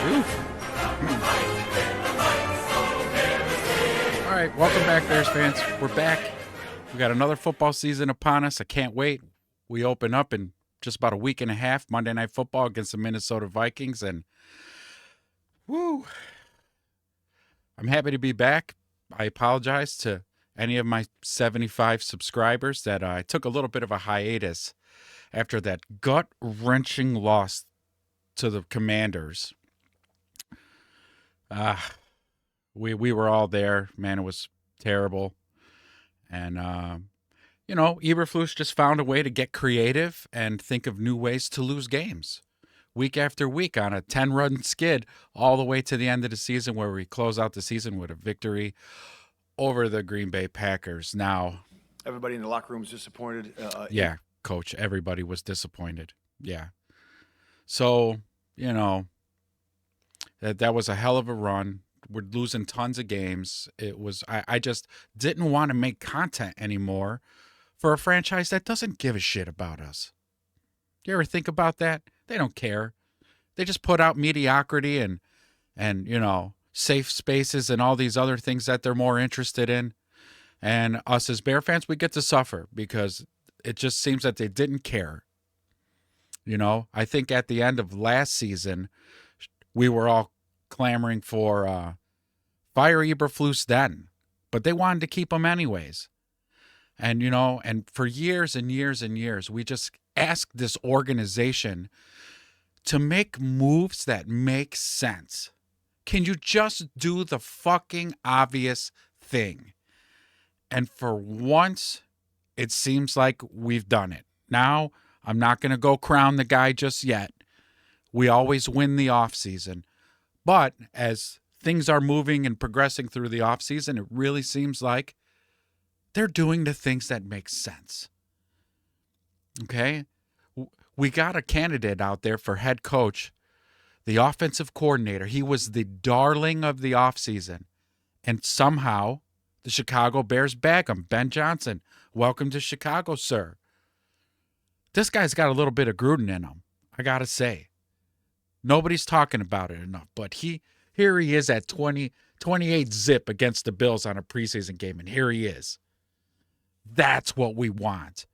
All right, welcome back, Bears fans. We're back. We got another football season upon us. I can't wait. We open up in just about a week and a half, Monday Night Football against the Minnesota Vikings, and woo! I'm happy to be back. I apologize to any of my 75 subscribers that I took a little bit of a hiatus after that gut-wrenching loss to the Commanders. We were all there. Man, it was terrible. And, Eberflus just found a way to get creative and think of new ways to lose games. Week after week on a 10-run skid all the way to the end of the season where we close out the season with a victory over the Green Bay Packers. Now, everybody in the locker room is disappointed. Yeah, Coach, everybody was disappointed. Yeah. So, that was a hell of a run. We're losing tons of games. I just didn't want to make content anymore for a franchise that doesn't give a shit about us. You ever think about that? They don't care. They just put out mediocrity and safe spaces and all these other things that they're more interested in. And us as Bear fans, we get to suffer because it just seems that they didn't care. I think at the end of last season, we were all clamoring for fire Eberflus then, but they wanted to keep him anyways. And, and for years and years and years, we just asked this organization to make moves that make sense. Can you just do the fucking obvious thing? And for once, it seems like we've done it. Now, I'm not going to go crown the guy just yet. We always win the offseason. But as things are moving and progressing through the offseason, it really seems like they're doing the things that make sense. Okay? We got a candidate out there for head coach, the offensive coordinator. He was the darling of the offseason. And somehow the Chicago Bears bag him. Ben Johnson, welcome to Chicago, sir. This guy's got a little bit of Gruden in him, I got to say. Nobody's talking about it enough, but here he is at 28 zip against the Bills on a preseason game, and here he is. That's what we want.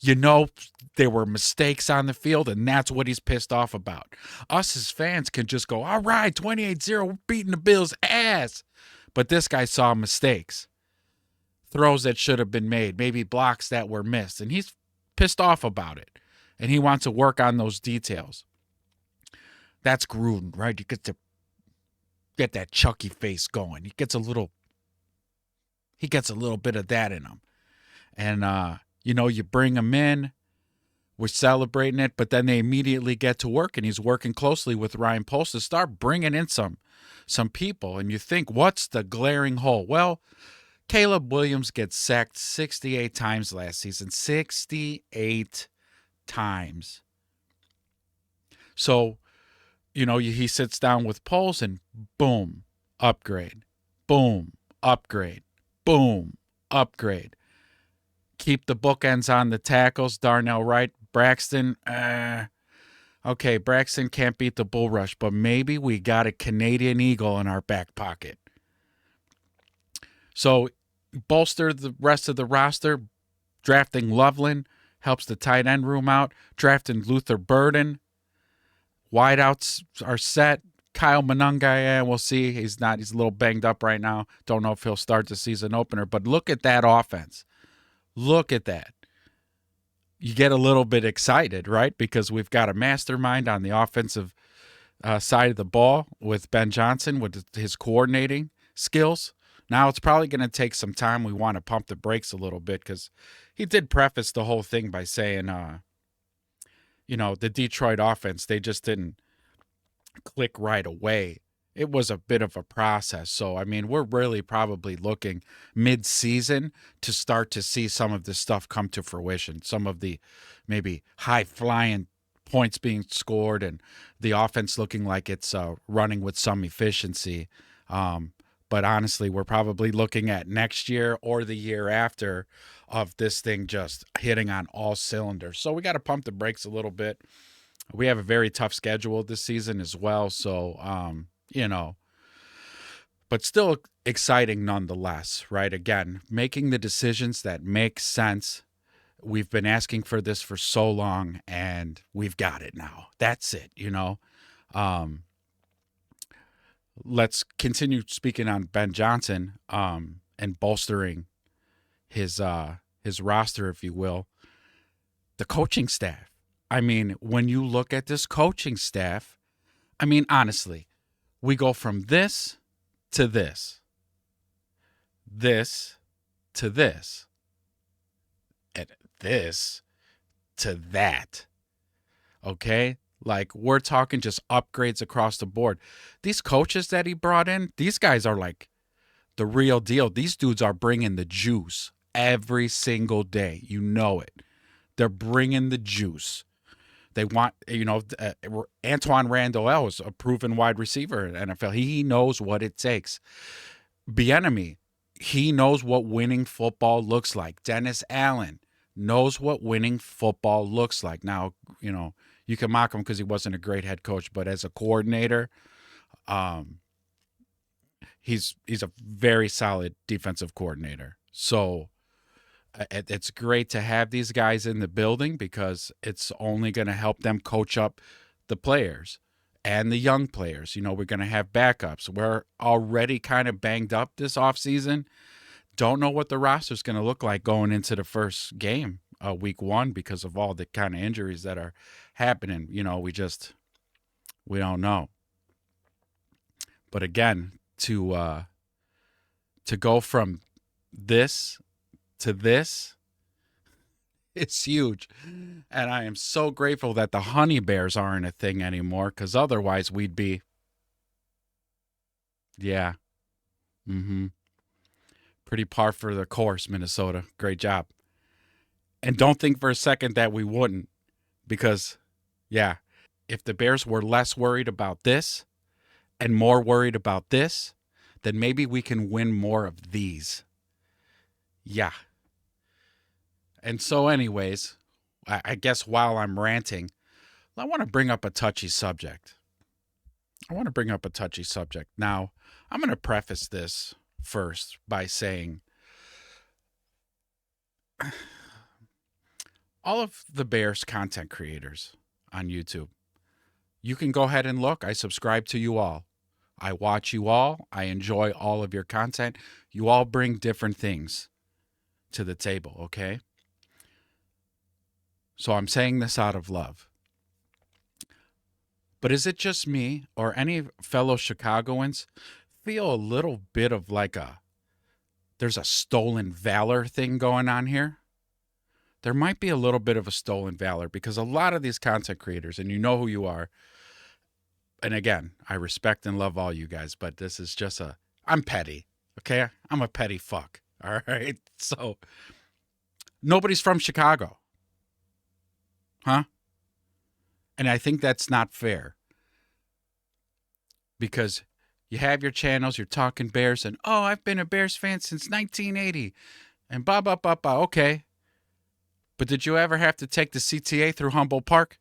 There were mistakes on the field, and that's what he's pissed off about. Us as fans can just go, all right, 28-0, we're beating the Bills' ass. But this guy saw mistakes, throws that should have been made, maybe blocks that were missed, and he's pissed off about it, and he wants to work on those details. That's Gruden, right? You get to get that Chucky face going. He gets a little bit of that in him. And, you bring him in, we're celebrating it, but then they immediately get to work, and he's working closely with Ryan Post to start bringing in some people. And you think, what's the glaring hole? Well, Caleb Williams gets sacked 68 times last season. 68 times. So, he sits down with Poles and boom, upgrade. Boom, upgrade. Boom, upgrade. Keep the bookends on the tackles. Darnell Wright, Braxton. Okay, Braxton can't beat the bull rush, but maybe we got a Canadian Eagle in our back pocket. So bolster the rest of the roster. Drafting Loveland helps the tight end room out. Drafting Luther Burden. Wideouts are set. Kyle Monangai, we'll see. He's a little banged up right now. Don't know if he'll start the season opener, but look at that offense. Look at that. You get a little bit excited, right? Because we've got a mastermind on the offensive side of the ball with Ben Johnson with his coordinating skills. Now it's probably going to take some time. We want to pump the brakes a little bit because he did preface the whole thing by saying, the Detroit offense, they just didn't click right away. It was a bit of a process. So, we're really probably looking mid-season to start to see some of this stuff come to fruition. Some of the maybe high-flying points being scored and the offense looking like it's running with some efficiency. But honestly, we're probably looking at next year or the year after of this thing just hitting on all cylinders. So we got to pump the brakes a little bit. We have a very tough schedule this season as well. So, but still exciting nonetheless, right? Again, making the decisions that make sense. We've been asking for this for so long, and we've got it now. That's it. Um, let's continue speaking on Ben Johnson and bolstering his roster, if you will. The coaching staff. I mean, when you look at this coaching staff, I mean, honestly, we go from this to this to this, and this to that. Okay? Like, we're talking just upgrades across the board. These coaches that he brought in, these guys are like the real deal. These dudes are bringing the juice every single day. You know it. They're bringing the juice. They want, Antoine Randall is a proven wide receiver in NFL. He knows what it takes. Bieniemy, he knows what winning football looks like. Dennis Allen knows what winning football looks like. Now, you can mock him because he wasn't a great head coach, but as a coordinator, he's a very solid defensive coordinator. So it's great to have these guys in the building because it's only going to help them coach up the players and the young players. We're going to have backups. We're already kind of banged up this offseason. Don't know what the roster's going to look like going into the first game, week 1, because of all the kind of injuries that are happening. We don't know. But again, to go from this to this, it's huge. And I am so grateful that the Honey Bears aren't a thing anymore, because otherwise we'd be, yeah, pretty par for the course, Minnesota. Great job. And don't think for a second that we wouldn't, because, yeah, if the Bears were less worried about this and more worried about this, then maybe we can win more of these. Yeah. And so anyways, I guess while I'm ranting, I want to bring up a touchy subject. Now, I'm going to preface this first by saying all of the Bears content creators on YouTube, you can go ahead and look. I subscribe to you all. I watch you all. I enjoy all of your content. You all bring different things to the table, okay? So I'm saying this out of love. But is it just me or any fellow Chicagoans feel a little bit of like there's a stolen valor thing going on here? There might be a little bit of a stolen valor because a lot of these content creators, and you know who you are, and again, I respect and love all you guys, but this is just I'm petty, okay? I'm a petty fuck, all right? So nobody's from Chicago. Huh? And I think that's not fair. Because you have your channels, you're talking Bears, and I've been a Bears fan since 1980. And blah, blah, blah, blah. Okay. But did you ever have to take the CTA through Humboldt Park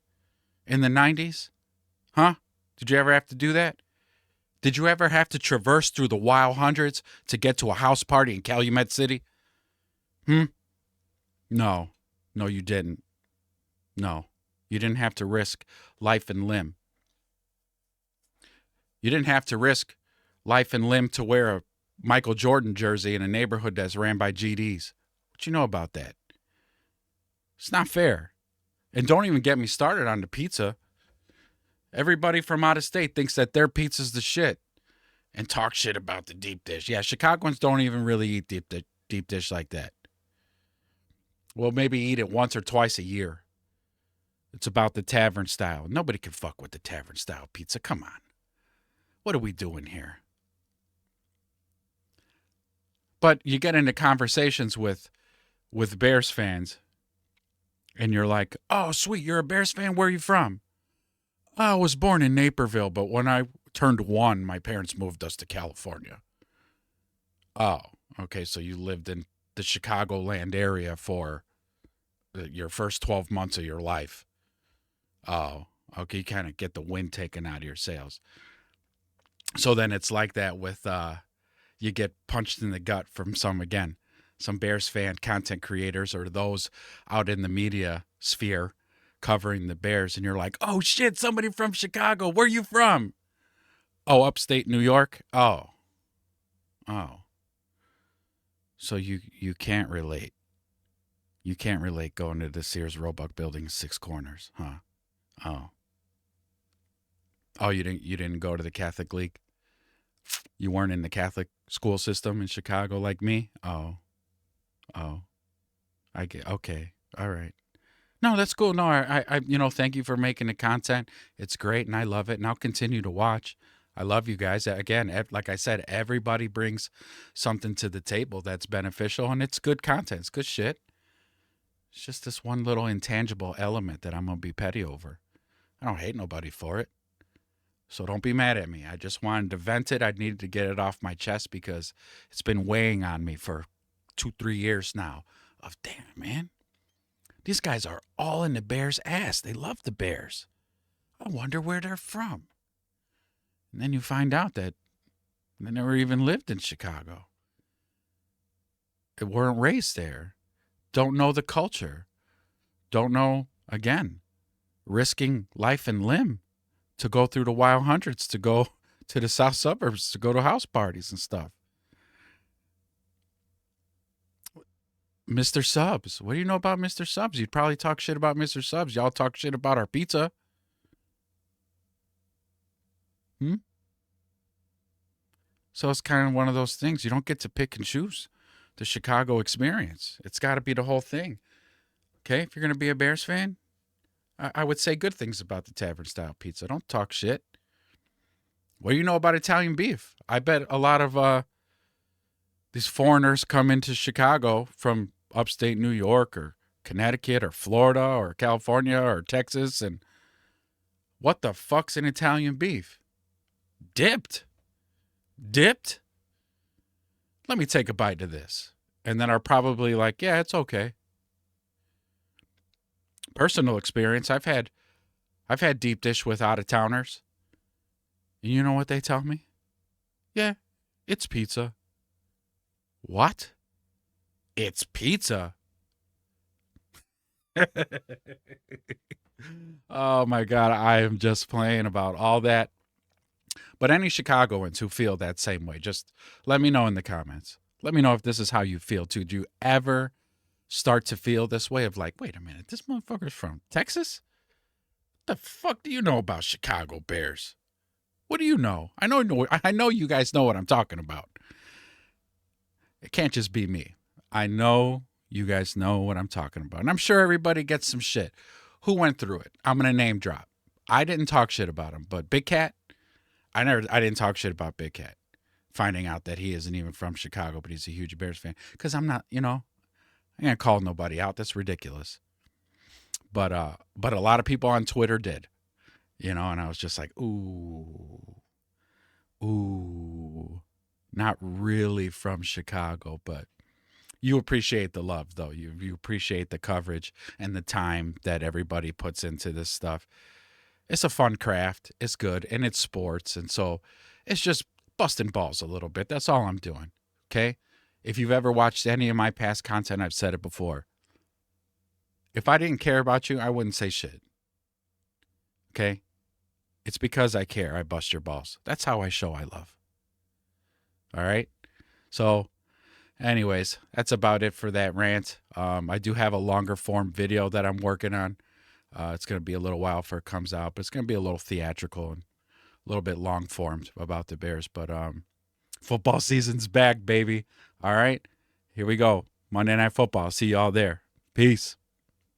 in the 90s? Huh? Did you ever have to do that? Did you ever have to traverse through the wild hundreds to get to a house party in Calumet City? No. No, you didn't. No. You didn't have to risk life and limb. You didn't have to risk life and limb to wear a Michael Jordan jersey in a neighborhood that's ran by GDs. What you know about that? It's not fair. And don't even get me started on the pizza. Everybody from out of state thinks that their pizza's the shit and talk shit about the deep dish. Yeah, Chicagoans don't even really eat deep dish like that. We'll maybe eat it once or twice a year. It's about the tavern style. Nobody can fuck with the tavern style pizza. Come on. What are we doing here? But you get into conversations with Bears fans, and you're like, oh, sweet, you're a Bears fan? Where are you from? I was born in Naperville, but when I turned 1, my parents moved us to California. Oh, okay, so you lived in the Chicagoland area for your first 12 months of your life. Oh, Okay, you kind of get the wind taken out of your sails. So then it's like that with you get punched in the gut from some Bears fan content creators or those out in the media sphere covering the Bears, and you're like, oh shit, somebody from Chicago. Where you from? Oh, upstate New York. Oh. So you can't relate. You can't relate going to the Sears Roebuck Building, Six Corners, huh? Oh. Oh, you didn't go to the Catholic League? You weren't in the Catholic school system in Chicago like me? Oh. Oh. I get okay. All right. No, that's cool. No, thank you for making the content. It's great and I love it and I'll continue to watch. I love you guys. Again, like I said, everybody brings something to the table that's beneficial and it's good content. It's good shit. It's just this one little intangible element that I'm going to be petty over. I don't hate nobody for it. So don't be mad at me. I just wanted to vent it. I needed to get it off my chest because it's been weighing on me for 2-3 years now. Of damn, man. These guys are all in the Bears' ass. They love the Bears. I wonder where they're from. And then you find out that they never even lived in Chicago. They weren't raised there. Don't know the culture. Don't know, again, risking life and limb to go through the wild hundreds, to go to the south suburbs, to go to house parties and stuff. Mr. Subs. What do you know about Mr. Subs? You'd probably talk shit about Mr. Subs. Y'all talk shit about our pizza. So it's kind of one of those things. You don't get to pick and choose the Chicago experience. It's got to be the whole thing. Okay? If you're going to be a Bears fan, I would say good things about the tavern style pizza. Don't talk shit. What do you know about Italian beef? I bet a lot of these foreigners come into Chicago from upstate New York or Connecticut or Florida or California or Texas, and what the fuck's an Italian beef? Dipped? Let me take a bite of this. And then are probably like, yeah, it's okay. Personal experience, I've had deep dish with out-of-towners. And you know what they tell me? Yeah, it's pizza. What? It's pizza? Oh my God, I am just playing about all that. But any Chicagoans who feel that same way, just let me know in the comments. Let me know if this is how you feel too. Do you ever start to feel this way of like, wait a minute, this motherfucker's from Texas? What the fuck do you know about Chicago Bears? What do you know? I know you guys know what I'm talking about. It can't just be me. I know you guys know what I'm talking about. And I'm sure everybody gets some shit. Who went through it? I'm going to name drop. I didn't talk shit about him, but Big Cat, I didn't talk shit about Big Cat. Finding out that he isn't even from Chicago, but he's a huge Bears fan. Because I'm not, I ain't call nobody out. That's ridiculous. But a lot of people on Twitter did, and I was just like, ooh, not really from Chicago, but you appreciate the love, though. You appreciate the coverage and the time that everybody puts into this stuff. It's a fun craft. It's good, and it's sports, and so it's just busting balls a little bit. That's all I'm doing, okay? If you've ever watched any of my past content, I've said it before. If I didn't care about you, I wouldn't say shit, okay? It's because I care. I bust your balls. That's how I show I love. All right? So, anyways, that's about it for that rant. I do have a longer form video that I'm working on. It's going to be a little while before it comes out, but it's going to be a little theatrical and a little bit long formed about the Bears. But football season's back, baby. All right? Here we go. Monday Night Football. See y'all there. Peace.